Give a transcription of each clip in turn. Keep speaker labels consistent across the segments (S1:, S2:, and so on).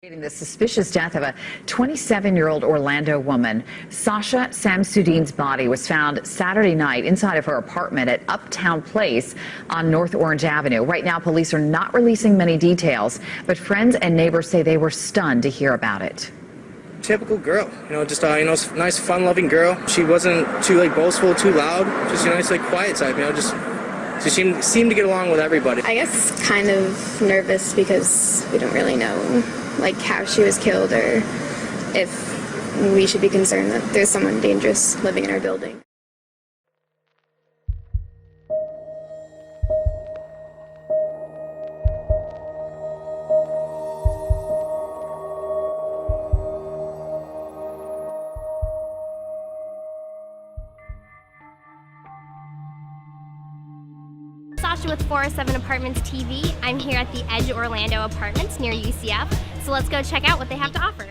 S1: The suspicious death of a 27-year-old Orlando woman. Sasha Samsudean's body was found Saturday night inside of her apartment at Uptown Place on North Orange Avenue. Right now, police are not releasing many details, but friends and neighbors say they were stunned to hear about it.
S2: Typical girl, just nice, fun-loving girl. She wasn't too boastful, too loud. Just a nice, quiet type. She seemed to get along with everybody.
S3: I guess kind of nervous because we don't really know how she was killed or if we should be concerned that there's someone dangerous living in our building.
S4: Sasha with 407 Apartments TV. I'm here at the Edge Orlando Apartments near UCF, so let's go check out what they have to offer.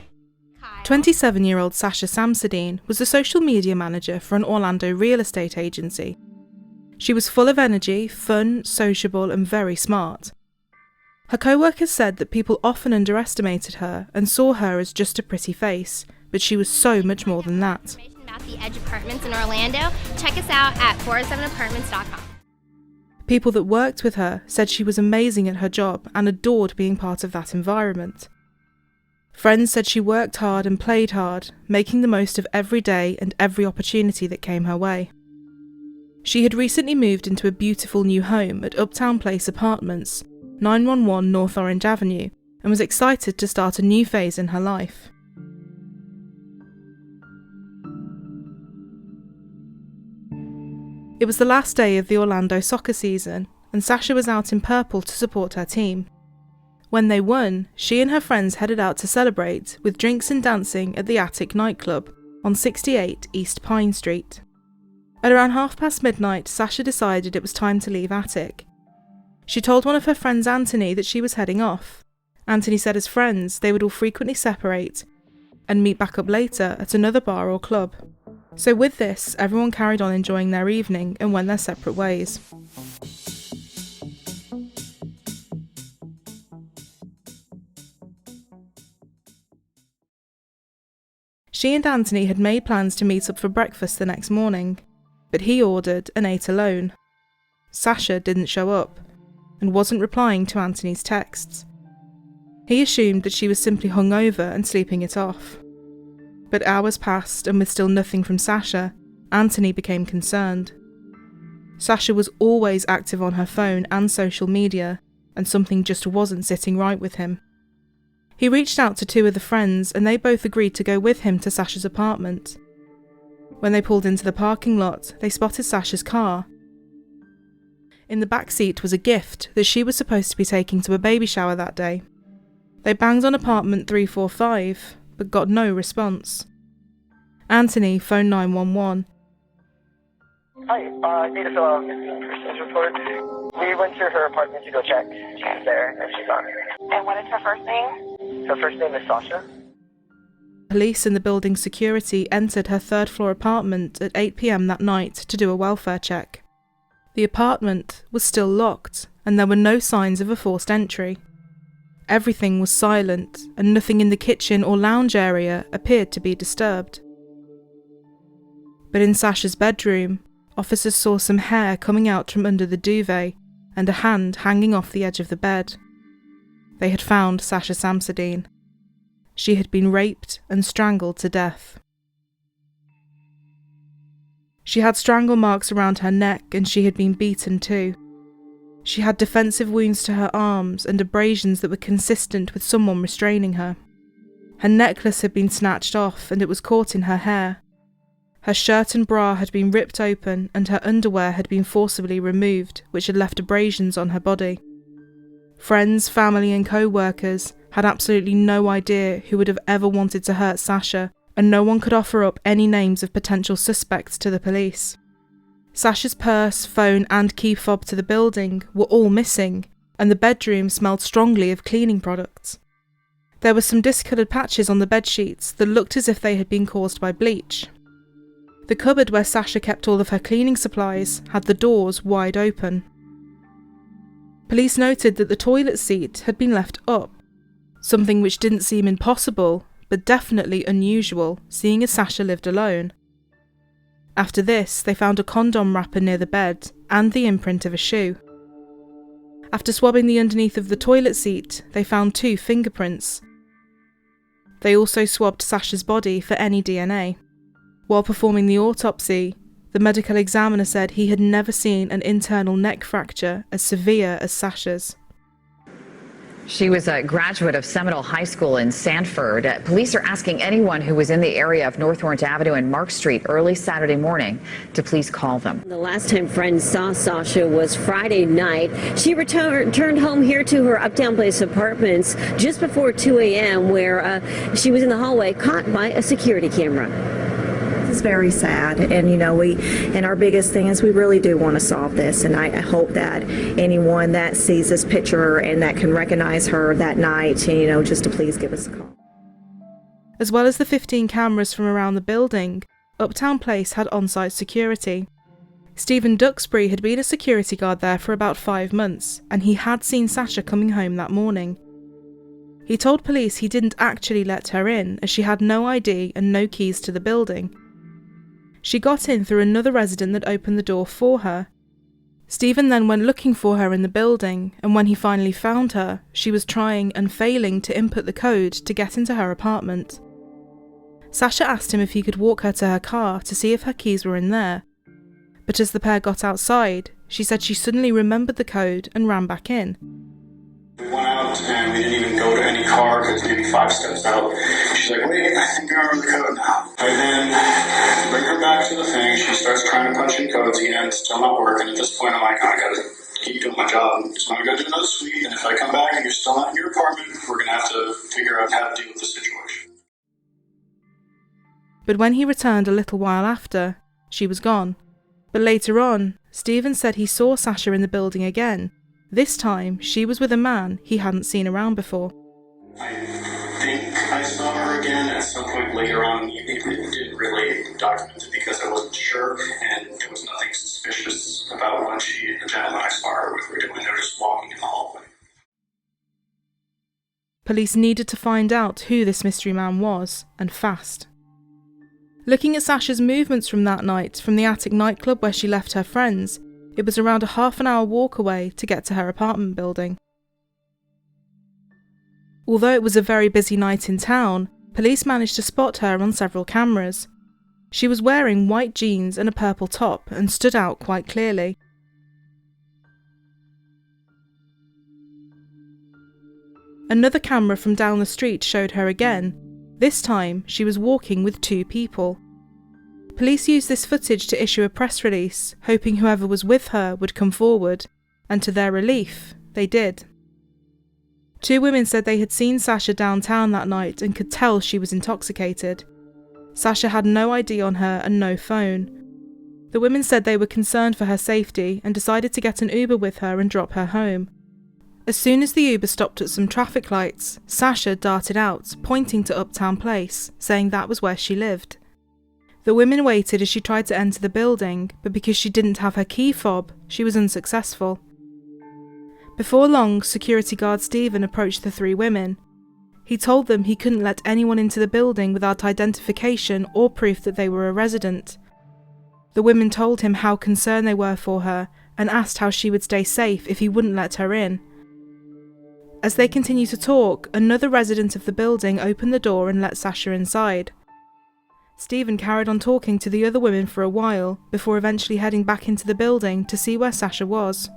S5: 27-year-old Sasha Samsudean was the social media manager for an Orlando real estate agency. She was full of energy, fun, sociable and very smart. Her co-workers said that people often underestimated her and saw her as just a pretty face, but she was so much more than that.
S4: Information about the Edge Apartments in Orlando, check us out at 407apartments.com.
S5: People that worked with her said she was amazing at her job and adored being part of that environment. Friends said she worked hard and played hard, making the most of every day and every opportunity that came her way. She had recently moved into a beautiful new home at Uptown Place Apartments, 911 North Orange Avenue, and was excited to start a new phase in her life. It was the last day of the Orlando soccer season, and Sasha was out in purple to support her team. When they won, she and her friends headed out to celebrate with drinks and dancing at the Attic nightclub on 68 East Pine Street. At around midnight, Sasha decided it was time to leave Attic. She told one of her friends, Anthony, that she was heading off. Anthony said as friends, they would all frequently separate and meet back up later at another bar or club. So with this, everyone carried on enjoying their evening and went their separate ways. She and Anthony had made plans to meet up for breakfast the next morning, but he ordered and ate alone. Sasha didn't show up and wasn't replying to Anthony's texts. He assumed that she was simply hungover and sleeping it off. But hours passed and with still nothing from Sasha, Anthony became concerned. Sasha was always active on her phone and social media, and something just wasn't sitting right with him. He reached out to two of the friends and they both agreed to go with him to Sasha's apartment. When they pulled into the parking lot, they spotted Sasha's car. In the back seat was a gift that she was supposed to be taking to a baby shower that day. They banged on apartment 345, but got no response. Anthony phoned 911.
S6: Hi, I need to fill out a missing persons report. We went to her apartment to go check. She's there, and she's on here.
S7: And what is her first name?
S6: Her first name is Sasha.
S5: Police and the building's security entered her third-floor apartment at 8 p.m. that night to do a welfare check. The apartment was still locked, and there were no signs of a forced entry. Everything was silent, and nothing in the kitchen or lounge area appeared to be disturbed. But in Sasha's bedroom, officers saw some hair coming out from under the duvet and a hand hanging off the edge of the bed. They had found Sasha Samsudean. She had been raped and strangled to death. She had strangle marks around her neck and she had been beaten too. She had defensive wounds to her arms and abrasions that were consistent with someone restraining her. Her necklace had been snatched off and it was caught in her hair. Her shirt and bra had been ripped open and her underwear had been forcibly removed, which had left abrasions on her body. Friends, family and co-workers had absolutely no idea who would have ever wanted to hurt Sasha, and no one could offer up any names of potential suspects to the police. Sasha's purse, phone and key fob to the building were all missing, and the bedroom smelled strongly of cleaning products. There were some discoloured patches on the bedsheets that looked as if they had been caused by bleach. The cupboard where Sasha kept all of her cleaning supplies had the doors wide open. Police noted that the toilet seat had been left up, something which didn't seem impossible, but definitely unusual, seeing as Sasha lived alone. After this, they found a condom wrapper near the bed and the imprint of a shoe. After swabbing the underneath of the toilet seat, they found 2 fingerprints. They also swabbed Sasha's body for any DNA. While performing the autopsy, the medical examiner said he had never seen an internal neck fracture as severe as Sasha's.
S1: She was a graduate of Seminole High School in Sanford. Police are asking anyone who was in the area of North Orange Avenue and Mark Street early Saturday morning to please call them.
S8: The last time friends saw Sasha was Friday night. She returned home here to her Uptown Place apartments just before 2 a.m. where she was in the hallway caught by a security camera.
S9: It's very sad, and our biggest thing is we really do want to solve this, and I hope that anyone that sees this picture and that can recognize her that night, just to please give us a call.
S5: As well as the 15 cameras from around the building, Uptown Place had on-site security. Stephen Duxbury had been a security guard there for about 5 months, and he had seen Sasha coming home that morning. He told police he didn't actually let her in, as she had no ID and no keys to the building. She got in through another resident that opened the door for her. Stephen then went looking for her in the building, and when he finally found her, she was trying and failing to input the code to get into her apartment. Sasha asked him if he could walk her to her car to see if her keys were in there, but as the pair got outside, she said she suddenly remembered the code and ran back in.
S10: We went out and we didn't even go to any car because maybe 5 steps out. She's like, wait, I think I remember the code now. I then bring her back to the thing. She starts trying to punch in codes again. It's still not working. At this point, I'm like, I gotta keep doing my job. So I'm gonna go do another sweep. And if I come back and you're still not in your apartment, we're gonna have to figure out how to deal with the situation.
S5: But when he returned a little while after, she was gone. But later on, Stephen said he saw Sasha in the building again. This time, she was with a man he hadn't seen around before.
S10: I think I saw her again at some point later on. It didn't really document it because I wasn't sure, and there was nothing suspicious about when she and the gentleman I saw her with were doing. They were just walking in the hallway.
S5: Police needed to find out who this mystery man was, and fast. Looking at Sasha's movements from that night, from the attic nightclub where she left her friends, it was around a half-an-hour walk away to get to her apartment building. Although it was a very busy night in town, police managed to spot her on several cameras. She was wearing white jeans and a purple top and stood out quite clearly. Another camera from down the street showed her again. This time, she was walking with 2 people. Police used this footage to issue a press release, hoping whoever was with her would come forward, and to their relief, they did. 2 women said they had seen Sasha downtown that night and could tell she was intoxicated. Sasha had no ID on her and no phone. The women said they were concerned for her safety and decided to get an Uber with her and drop her home. As soon as the Uber stopped at some traffic lights, Sasha darted out, pointing to Uptown Place, saying that was where she lived. The women waited as she tried to enter the building, but because she didn't have her key fob, she was unsuccessful. Before long, security guard Stephen approached the 3 women. He told them he couldn't let anyone into the building without identification or proof that they were a resident. The women told him how concerned they were for her and asked how she would stay safe if he wouldn't let her in. As they continued to talk, another resident of the building opened the door and let Sasha inside. Stephen carried on talking to the other women for a while, before eventually heading back into the building to see where Sasha was.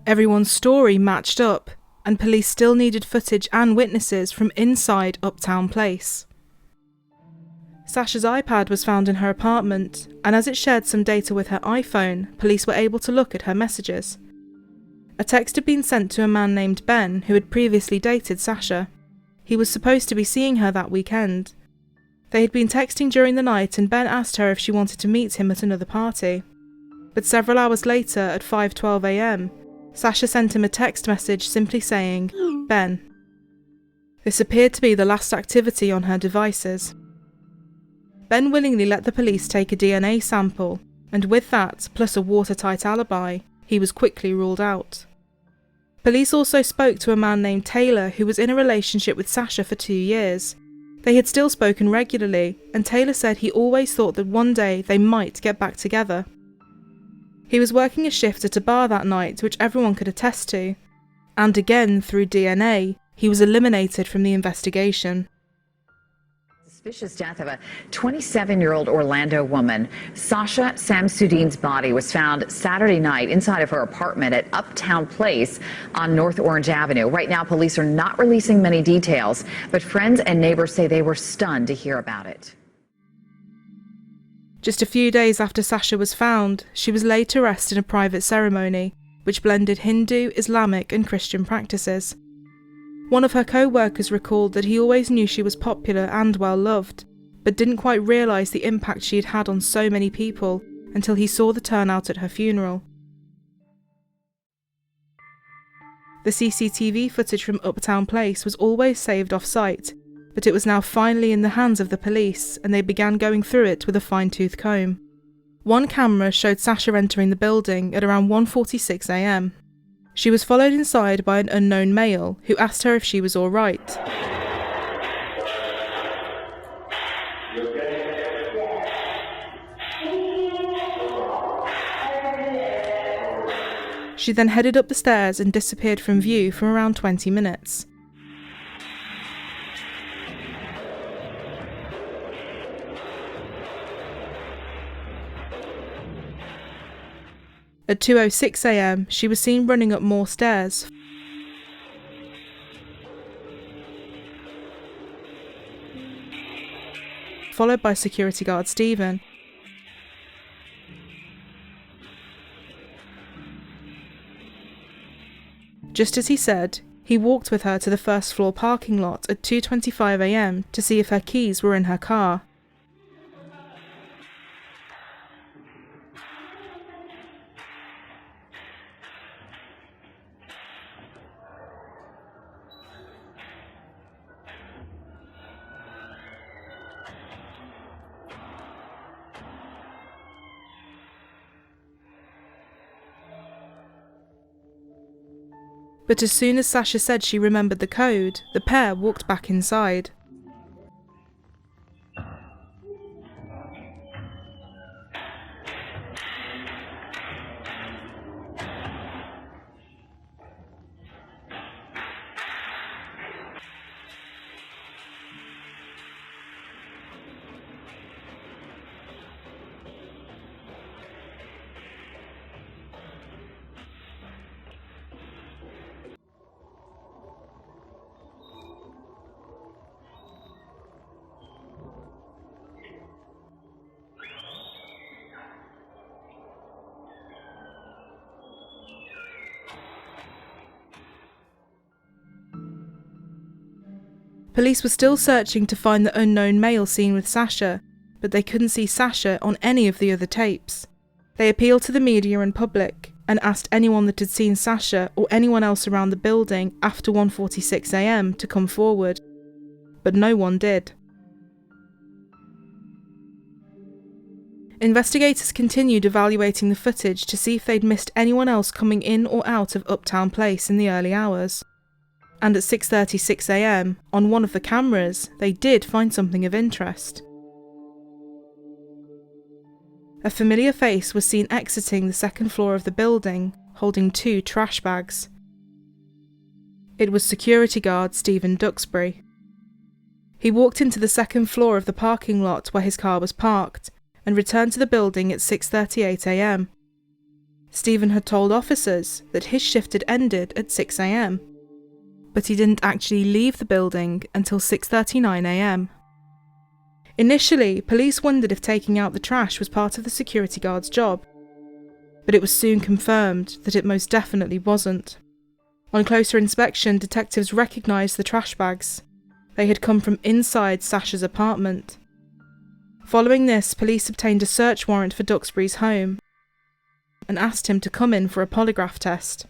S5: Everyone's story matched up, and police still needed footage and witnesses from inside Uptown Place. Sasha's iPad was found in her apartment, and as it shared some data with her iPhone, police were able to look at her messages. A text had been sent to a man named Ben who had previously dated Sasha. He was supposed to be seeing her that weekend. They had been texting during the night and Ben asked her if she wanted to meet him at another party. But several hours later, at 5:12 a.m, Sasha sent him a text message simply saying, Ben. This appeared to be the last activity on her devices. Ben willingly let the police take a DNA sample, and with that, plus a watertight alibi, he was quickly ruled out. Police also spoke to a man named Taylor who was in a relationship with Sasha for 2 years. They had still spoken regularly, and Taylor said he always thought that one day they might get back together. He was working a shift at a bar that night, which everyone could attest to, and again, through DNA, he was eliminated from the investigation.
S1: Suspicious death of a 27-year-old Orlando woman. Sasha Samsudean's body was found Saturday night inside of her apartment at Uptown Place on North Orange Avenue. Right now, police are not releasing many details, but friends and neighbors say they were stunned to hear about it.
S5: Just a few days after Sasha was found, she was laid to rest in a private ceremony, which blended Hindu, Islamic and Christian practices. One of her co-workers recalled that he always knew she was popular and well-loved, but didn't quite realise the impact she had had on so many people until he saw the turnout at her funeral. The CCTV footage from Uptown Place was always saved off-site, but it was now finally in the hands of the police, and they began going through it with a fine-tooth comb. One camera showed Sasha entering the building at around 1:46 a.m. She was followed inside by an unknown male who asked her if she was all right. She then headed up the stairs and disappeared from view for around 20 minutes. At 2:06 a.m, she was seen running up more stairs, followed by security guard Stephen. Just as he said, he walked with her to the first floor parking lot at 2:25 a.m. to see if her keys were in her car. But as soon as Sasha said she remembered the code, the pair walked back inside. Police were still searching to find the unknown male seen with Sasha, but they couldn't see Sasha on any of the other tapes. They appealed to the media and public and asked anyone that had seen Sasha or anyone else around the building after 1:46 a.m. to come forward, but no one did. Investigators continued evaluating the footage to see if they'd missed anyone else coming in or out of Uptown Place in the early hours. And at 6:36 a.m, on one of the cameras, they did find something of interest. A familiar face was seen exiting the second floor of the building, holding 2 trash bags. It was security guard Stephen Duxbury. He walked into the second floor of the parking lot where his car was parked, and returned to the building at 6:38 a.m. Stephen had told officers that his shift had ended at 6 a.m. but he didn't actually leave the building until 6:39 a.m. Initially, police wondered if taking out the trash was part of the security guard's job, but it was soon confirmed that it most definitely wasn't. On closer inspection, detectives recognised the trash bags. They had come from inside Sasha's apartment. Following this, police obtained a search warrant for Duxbury's home and asked him to come in for a polygraph test.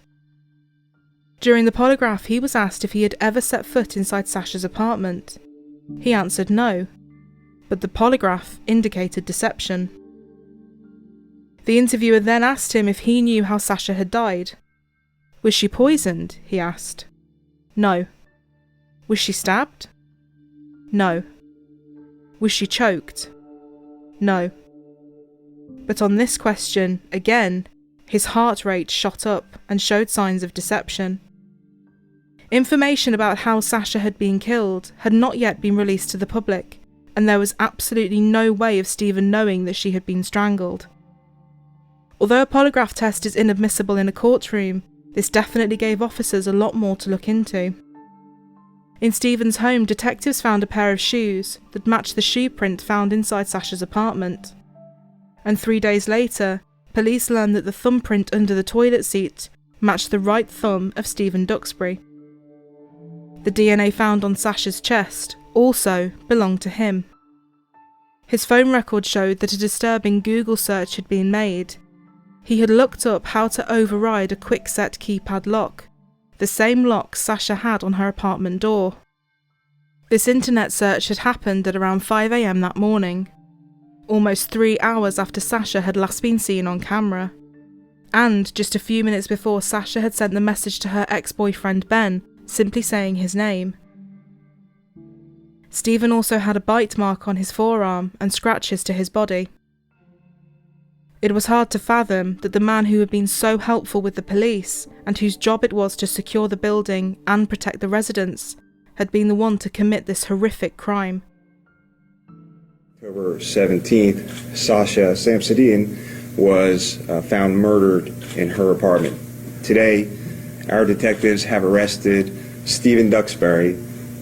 S5: During the polygraph, he was asked if he had ever set foot inside Sasha's apartment. He answered no, but the polygraph indicated deception. The interviewer then asked him if he knew how Sasha had died. Was she poisoned? He asked. No. Was she stabbed? No. Was she choked? No. But on this question, again, his heart rate shot up and showed signs of deception. Information about how Sasha had been killed had not yet been released to the public, and there was absolutely no way of Stephen knowing that she had been strangled. Although a polygraph test is inadmissible in a courtroom, this definitely gave officers a lot more to look into. In Stephen's home, detectives found a pair of shoes that matched the shoe print found inside Sasha's apartment. And 3 days later, police learned that the thumbprint under the toilet seat matched the right thumb of Stephen Duxbury. The DNA found on Sasha's chest also belonged to him. His phone record showed that a disturbing Google search had been made. He had looked up how to override a quick-set keypad lock, the same lock Sasha had on her apartment door. This internet search had happened at around 5 a.m. that morning, almost 3 hours after Sasha had last been seen on camera, and just a few minutes before Sasha had sent the message to her ex-boyfriend Ben, simply saying his name. Stephen also had a bite mark on his forearm and scratches to his body. It was hard to fathom that the man who had been so helpful with the police and whose job it was to secure the building and protect the residents had been the one to commit this horrific crime.
S11: October 17th, Sasha Samsudean was found murdered in her apartment. Today, our detectives have arrested Stephen Duxbury,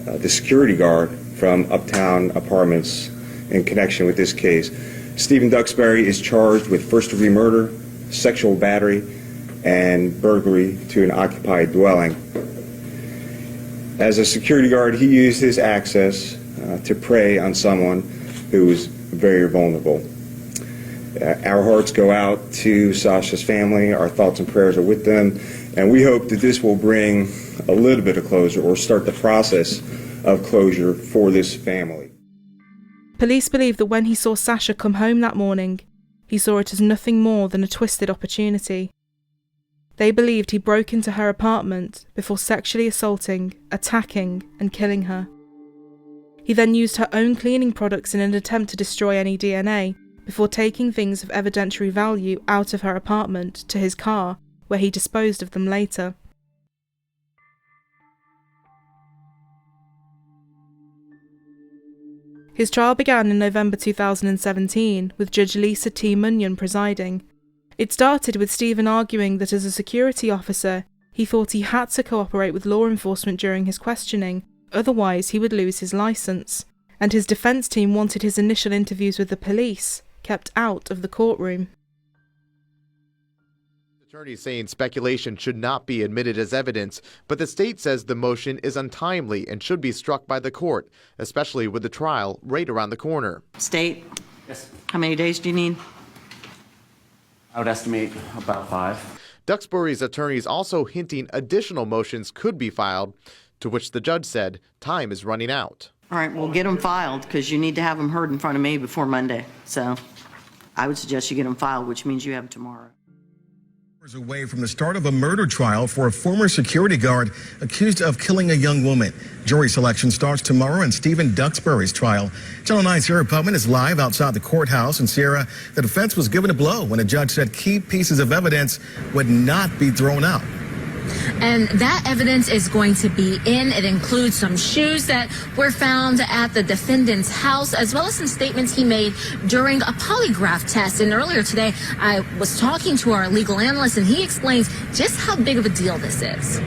S11: the security guard from Uptown Apartments, in connection with this case. Stephen Duxbury is charged with first-degree murder, sexual battery, and burglary to an occupied dwelling. As a security guard, he used his access to prey on someone who was very vulnerable. Our hearts go out to Sasha's family. Our thoughts and prayers are with them, and we hope that this will bring a little bit of closure or start the process of closure for this family.
S5: Police believe that when he saw Sasha come home that morning, he saw it as nothing more than a twisted opportunity. They believed he broke into her apartment before sexually assaulting, attacking, and killing her. He then used her own cleaning products in an attempt to destroy any DNA, before taking things of evidentiary value out of her apartment to his car, where he disposed of them later. His trial began in November 2017, with Judge Lisa T. Munyon presiding. It started with Stephen arguing that as a security officer, he thought he had to cooperate with law enforcement during his questioning, otherwise he would lose his license, and his defense team wanted his initial interviews with the police kept out of the courtroom.
S12: Attorneys saying speculation should not be admitted as evidence, but the state says the motion is untimely and should be struck by the court, especially with the trial right around the corner.
S13: State?
S14: Yes.
S13: How many days do you need?
S14: I would estimate about 5.
S12: Duxbury's attorneys also hinting additional motions could be filed, to which the judge said time is running out.
S13: All right, we'll get them filed because you need to have them heard in front of me before Monday. So I would suggest you get them filed, which means you have them tomorrow.
S15: Away from the start of a murder trial for a former security guard accused of killing a young woman. Jury selection starts tomorrow in Stephen Duxbury's trial. Channel 9's Sierra Pubman is live outside the courthouse. And Sierra, the defense was given a blow when a judge said key pieces of evidence would not be thrown out.
S16: And that evidence is going to be in. It includes some shoes that were found at the defendant's house, as well as some statements he made during a polygraph test. And earlier today, I was talking to our legal analyst, and he explains just how big of a deal this is.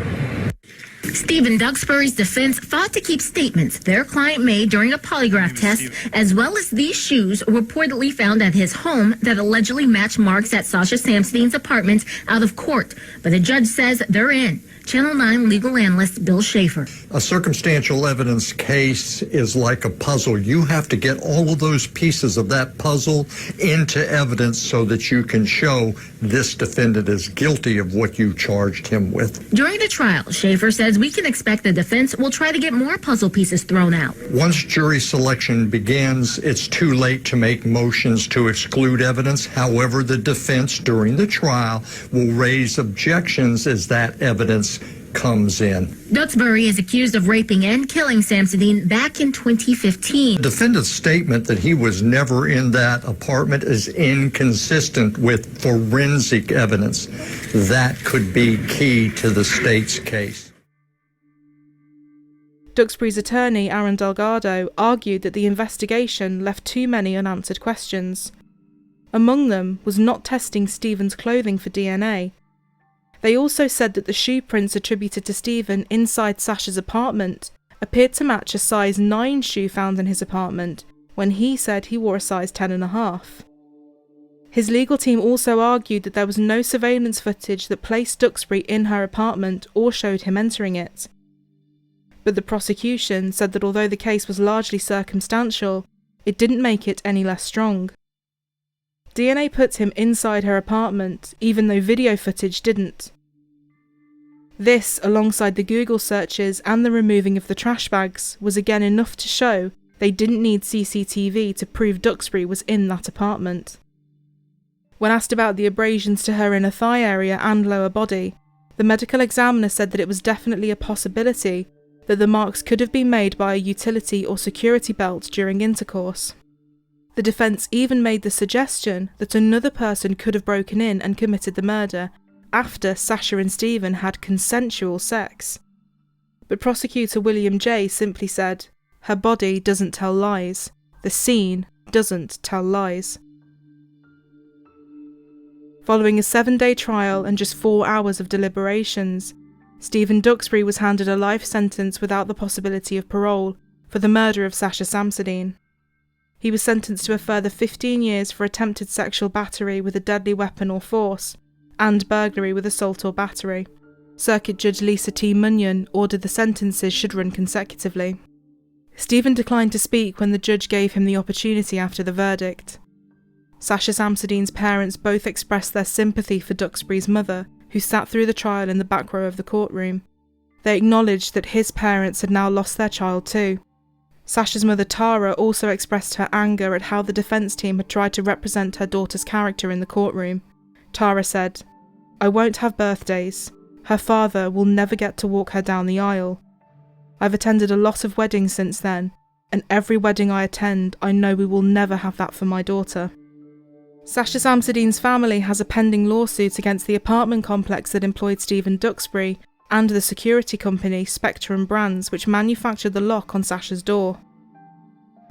S16: Stephen Duxbury's defense fought to keep statements their client made during a polygraph test, as well as these shoes reportedly found at his home that allegedly match marks at Sasha Samsudean's apartment, out of court. But the judge says they're in. Channel 9 legal analyst Bill Schaefer.
S17: A circumstantial evidence case is like a puzzle. You have to get all of those pieces of that puzzle into evidence so that you can show this defendant is guilty of what you charged him with.
S16: During the trial, Schaefer says we can expect the defense will try to get more puzzle pieces thrown out.
S17: Once jury selection begins, it's too late to make motions to exclude evidence. However, the defense during the trial will raise objections as that evidence comes in.
S16: Duxbury is accused of raping and killing Samsudean back in 2015.
S17: The defendant's statement that he was never in that apartment is inconsistent with forensic evidence. That could be key to the state's case.
S5: Duxbury's attorney, Aaron Delgado, argued that the investigation left too many unanswered questions. Among them was not testing Stephen's clothing for DNA. They also said that the shoe prints attributed to Stephen inside Sasha's apartment appeared to match a size 9 shoe found in his apartment, when he said he wore a size 10.5. His legal team also argued that there was no surveillance footage that placed Duxbury in her apartment or showed him entering it. But the prosecution said that although the case was largely circumstantial, it didn't make it any less strong. DNA puts him inside her apartment, even though video footage didn't. This, alongside the Google searches and the removing of the trash bags, was again enough to show they didn't need CCTV to prove Duxbury was in that apartment. When asked about the abrasions to her inner thigh area and lower body, the medical examiner said that it was definitely a possibility that the marks could have been made by a utility or security belt during intercourse. The defence even made the suggestion that another person could have broken in and committed the murder after Sasha and Stephen had consensual sex. But prosecutor William J. simply said, "Her body doesn't tell lies. The scene doesn't tell lies." Following a 7-day trial and just 4 hours of deliberations, Stephen Duxbury was handed a life sentence without the possibility of parole for the murder of Sasha Samsudean. He was sentenced to a further 15 years for attempted sexual battery with a deadly weapon or force, and burglary with assault or battery. Circuit Judge Lisa T. Munyon ordered the sentences should run consecutively. Stephen declined to speak when the judge gave him the opportunity after the verdict. Sasha Samsudean's parents both expressed their sympathy for Duxbury's mother, who sat through the trial in the back row of the courtroom. They acknowledged that his parents had now lost their child too. Sasha's mother Tara also expressed her anger at how the defence team had tried to represent her daughter's character in the courtroom. Tara said, "I won't have birthdays. Her father will never get to walk her down the aisle. I've attended a lot of weddings since then, and every wedding I attend, I know we will never have that for my daughter." Sasha Samsudean's family has a pending lawsuit against the apartment complex that employed Stephen Duxbury and the security company Spectrum Brands, which manufactured the lock on Sasha's door.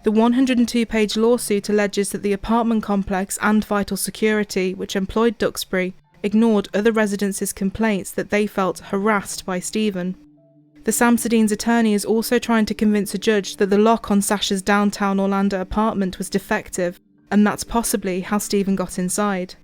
S5: The 102-page lawsuit alleges that the apartment complex and Vital Security, which employed Duxbury, ignored other residents' complaints that they felt harassed by Stephen. The Samsudean's attorney is also trying to convince a judge that the lock on Sasha's downtown Orlando apartment was defective, and that's possibly how Stephen got inside.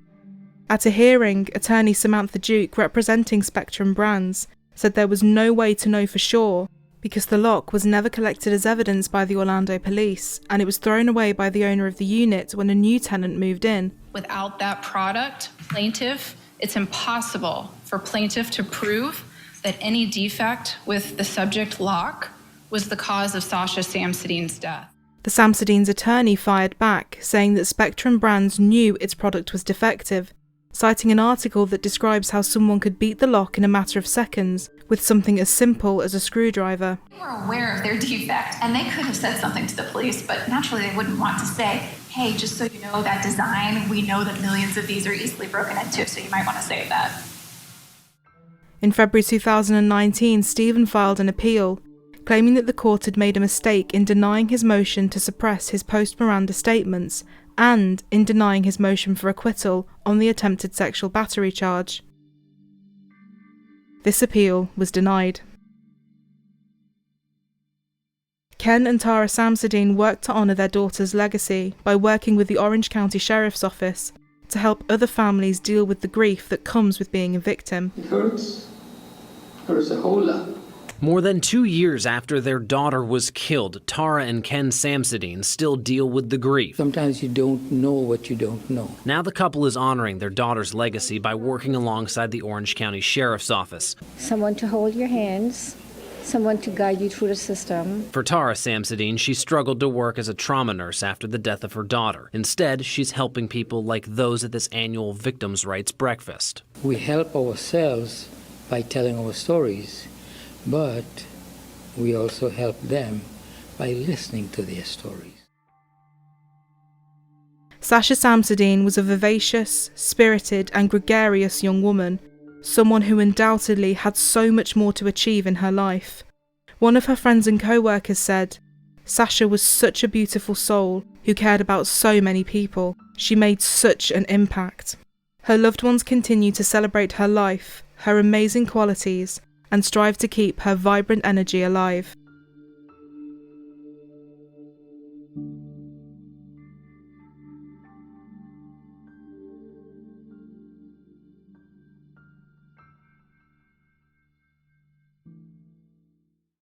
S5: At a hearing, attorney Samantha Duke, representing Spectrum Brands, said there was no way to know for sure because the lock was never collected as evidence by the Orlando police, and it was thrown away by the owner of the unit when a new tenant moved in.
S18: Without that product, it's impossible for plaintiff to prove that any defect with the subject lock was the cause of Sasha Samsudean's death.
S5: The Samsudean's attorney fired back, saying that Spectrum Brands knew its product was defective, citing an article that describes how someone could beat the lock in a matter of seconds with something as simple as a screwdriver.
S19: They were aware of their defect, and they could have said something to the police, but naturally they wouldn't want to say, "Hey, just so you know, that design, we know that millions of these are easily broken into, so you might want to save that."
S5: In February 2019, Stephen filed an appeal, claiming that the court had made a mistake in denying his motion to suppress his post-Miranda statements and in denying his motion for acquittal on the attempted sexual battery charge. This appeal was denied. Ken and Tara Samsudean worked to honour their daughter's legacy by working with the Orange County Sheriff's Office to help other families deal with the grief that comes with being a victim.
S20: It hurts. It hurts a whole lot.
S21: More than 2 years after their daughter was killed, Tara and Ken Samsudean still deal with the grief.
S20: Sometimes you don't know what you don't know.
S21: Now the couple is honoring their daughter's legacy by working alongside the Orange County Sheriff's Office.
S22: Someone to hold your hands
S2: someone to guide you through the system.
S21: For Tara Samsudean, she struggled to work as a trauma nurse after the death of her daughter. Instead, she's helping people like those at this annual Victims' Rights Breakfast.
S20: We help ourselves by telling our stories, but we also help them by listening to their stories.
S5: Sasha Samsudean was a vivacious, spirited and gregarious young woman, someone who undoubtedly had so much more to achieve in her life. One of her friends and co-workers said, "Sasha was such a beautiful soul who cared about so many people. She made such an impact." Her loved ones continue to celebrate her life, her amazing qualities, and strive to keep her vibrant energy alive.